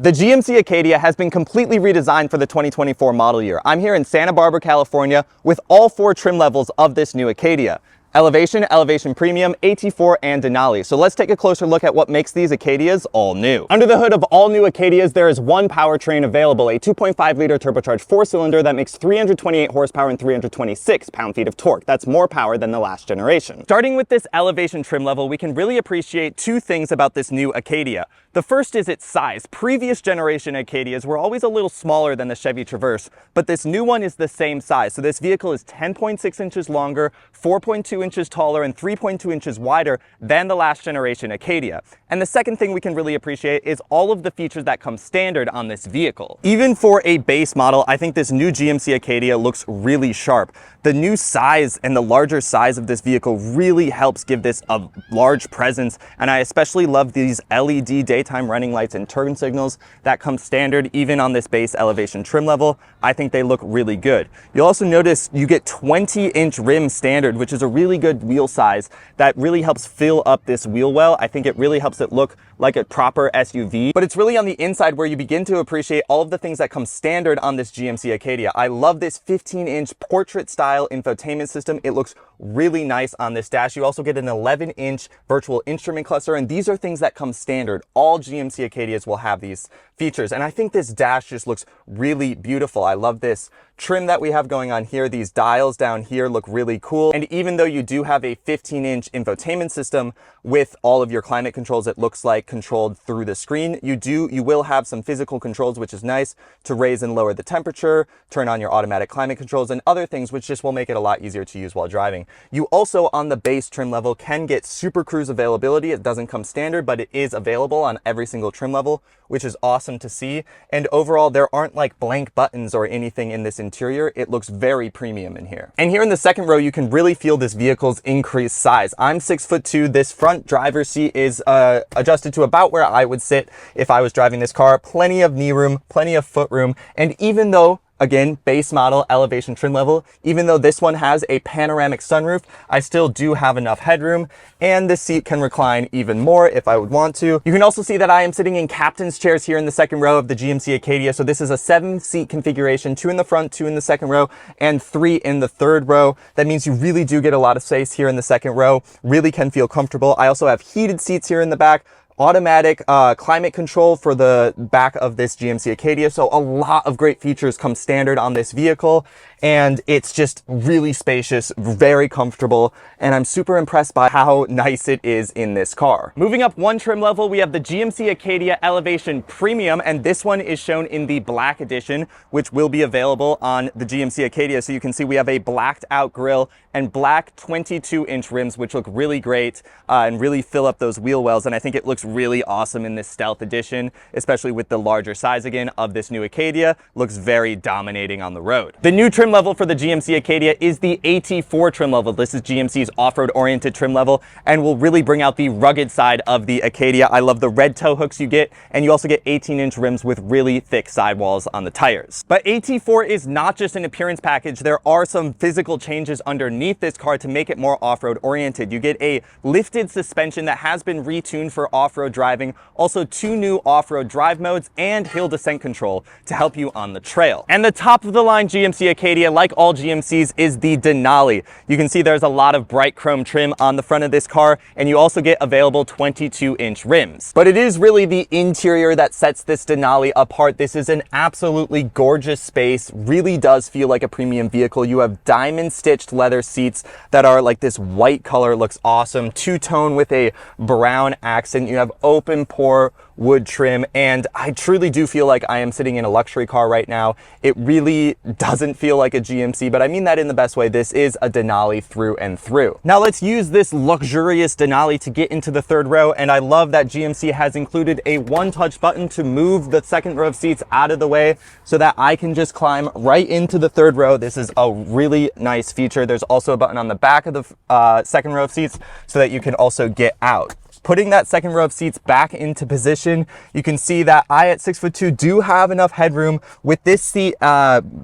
The GMC Acadia has been completely redesigned for the 2024 model year. I'm here in Santa Barbara, California with all 4 trim levels of this new Acadia. Elevation, Elevation Premium, AT4, and Denali. So let's take a closer look at what makes these Acadias all new. Under the hood of all new Acadias, there is one powertrain available, a 2.5-liter turbocharged 4-cylinder that makes 328 horsepower and 326 pound-feet of torque. That's more power than the last generation. Starting with this Elevation trim level, we can really appreciate 2 things about this new Acadia. The first is its size. Previous generation Acadias were always a little smaller than the Chevy Traverse, but this new one is the same size. So this vehicle is 10.6 inches longer, 4.2 inches taller, and 3.2 inches wider than the last generation Acadia. And the second thing we can really appreciate is all of the features that come standard on this vehicle. Even for a base model, I think this new GMC Acadia looks really sharp. The new size and the larger size of this vehicle really helps give this a large presence, and I especially love these LED daytime running lights and turn signals that come standard even on this base Elevation trim level. I think they look really good. You'll also notice you get 20-inch rim standard, which is a really good wheel size that really helps fill up this wheel well. I think it really helps it look like a proper SUV, but it's really on the inside where you begin to appreciate all of the things that come standard on this GMC Acadia. I love this 15-inch portrait style infotainment system. It looks really nice on this dash. You also get an 11-inch virtual instrument cluster, and these are things that come standard. All GMC Acadias will have these features, and I think this dash just looks really beautiful. I love this trim that we have going on here. These dials down here look really cool, and even though you do have a 15-inch infotainment system with all of your climate controls, it looks like controlled through the screen. You will have some physical controls, which is nice, to raise and lower the temperature, turn on your automatic climate controls, and other things which just will make it a lot easier to use while driving. You also, on the base trim level, can get Super Cruise availability. It doesn't come standard, but it is available on every single trim level, which is awesome to see. And overall, there aren't like blank buttons or anything in this interior. It looks very premium in here. And here in the second row, you can really feel this vehicle's increased size. I'm 6'2". This front driver's seat is adjusted to about where I would sit if I was driving this car. Plenty of knee room, plenty of foot room. And even though, again, base model Elevation trim level, even though this one has a panoramic sunroof, I still do have enough headroom, and this seat can recline even more if I would want to. You can also see that I am sitting in captain's chairs here in the second row of the GMC Acadia. So this is a 7-seat configuration, 2 in the front, 2 in the second row, and 3 in the third row. That means you really do get a lot of space here in the second row, really can feel comfortable. I also have heated seats here in the back, automatic climate control for the back of this GMC Acadia. So a lot of great features come standard on this vehicle, and it's just really spacious, very comfortable, and I'm super impressed by how nice it is in this car. Moving up one trim level, we have the GMC Acadia Elevation Premium, and this one is shown in the black edition, which will be available on the GMC Acadia. So you can see we have a blacked out grille and black 22-inch rims, which look really great and really fill up those wheel wells. And I think it looks really awesome in this stealth edition, especially with the larger size again of this new Acadia. Looks very dominating on the road. The new trim level for the GMC Acadia is the AT4 trim level. This is GMC's off-road oriented trim level and will really bring out the rugged side of the Acadia. I love the red tow hooks you get, and you also get 18-inch rims with really thick sidewalls on the tires. But AT4 is not just an appearance package. There are some physical changes underneath this car to make it more off-road oriented. You get a lifted suspension that has been retuned for off-road driving, also 2 new off-road drive modes and hill descent control to help you on the trail. And the top of the line GMC Acadia, like all GMCs, is the Denali. You can see there's a lot of bright chrome trim on the front of this car, and you also get available 22-inch rims. But it is really the interior that sets this Denali apart. This is an absolutely gorgeous space, really does feel like a premium vehicle. You have diamond stitched leather seats that are like this white color, looks awesome, two-tone with a brown accent. You have open pore wood trim, and I truly do feel like I am sitting in a luxury car right now. It really doesn't feel like a GMC, but I mean that in the best way. This is a Denali through and through. Now let's use this luxurious Denali to get into the third row, and I love that GMC has included a one-touch button to move the second row of seats out of the way so that I can just climb right into the third row. This is a really nice feature. There's also a button on the back of the second row of seats so that you can also get out. Putting that second row of seats back into position, you can see that I at 6'2" do have enough headroom. With this seat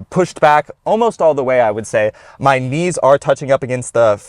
pushed back almost all the way, I would say. My knees are touching up against the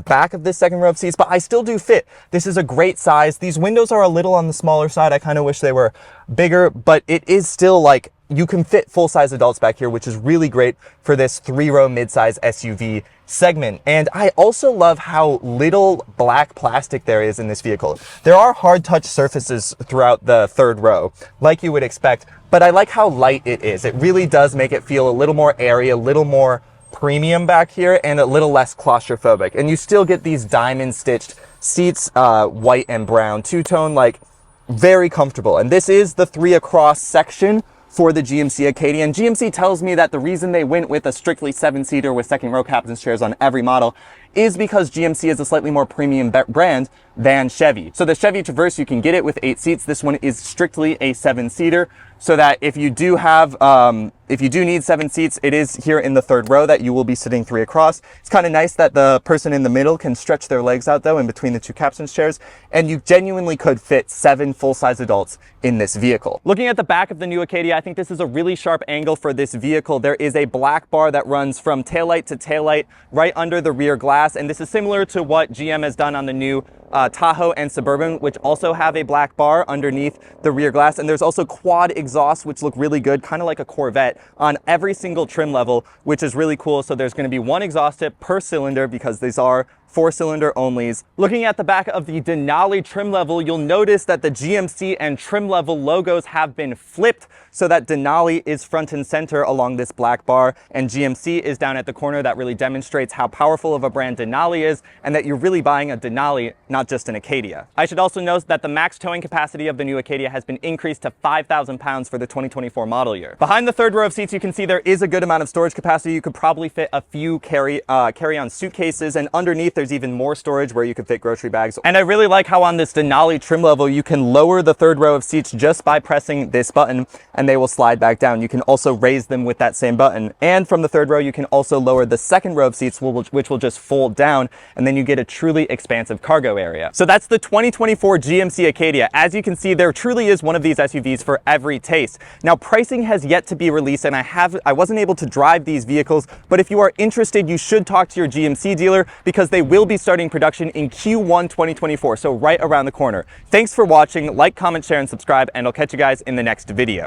back of this second row of seats, but I still do fit. This is a great size. These windows are a little on the smaller side. I kind of wish they were bigger, but it is still like you can fit full-size adults back here, which is really great for this 3-row midsize SUV segment. And I also love how little black plastic there is in this vehicle. There are hard touch surfaces throughout the third row, like you would expect, but I like how light it is. It really does make it feel a little more airy, a little more premium back here, and a little less claustrophobic. And you still get these diamond stitched seats, white and brown, two-tone, like very comfortable. And this is the 3 across section for the GMC Acadia. And GMC tells me that the reason they went with a strictly 7-seater with second row captain's chairs on every model is because GMC is a slightly more premium brand than Chevy. So the Chevy Traverse, you can get it with 8 seats. This one is strictly a 7-seater, so that if you do have, if you do need 7 seats, it is here in the third row that you will be sitting 3 across. It's kind of nice that the person in the middle can stretch their legs out though in between the 2 captain's chairs, and you genuinely could fit 7 full-size adults in this vehicle. Looking at the back of the new Acadia, I think this is a really sharp angle for this vehicle. There is a black bar that runs from taillight to taillight right under the rear glass, and this is similar to what GM has done on the new Tahoe and Suburban, which also have a black bar underneath the rear glass. And there's also quad exhausts, which look really good, kind of like a Corvette, on every single trim level, which is really cool. So there's going to be 1 exhaust tip per cylinder because these are 4-cylinder onlys. Looking at the back of the Denali trim level, you'll notice that the GMC and trim level logos have been flipped so that Denali is front and center along this black bar and GMC is down at the corner. That really demonstrates how powerful of a brand Denali is and that you're really buying a Denali, not just an Acadia. I should also note that the max towing capacity of the new Acadia has been increased to 5,000 pounds for the 2024 model year. Behind the third row of seats, you can see there is a good amount of storage capacity. You could probably fit a few carry-on suitcases, and underneath there's even more storage where you could fit grocery bags. And I really like how on this Denali trim level, you can lower the third row of seats just by pressing this button and they will slide back down. You can also raise them with that same button. And from the third row, you can also lower the second row of seats, which will just fold down, and then you get a truly expansive cargo area. So that's the 2024 GMC Acadia. As you can see, there truly is one of these SUVs for every taste. Now, pricing has yet to be released, and I wasn't able to drive these vehicles, but if you are interested, you should talk to your GMC dealer because they will be starting production in Q1 2024, so right around the corner. Thanks for watching. Like, comment, share, and subscribe, and I'll catch you guys in the next video.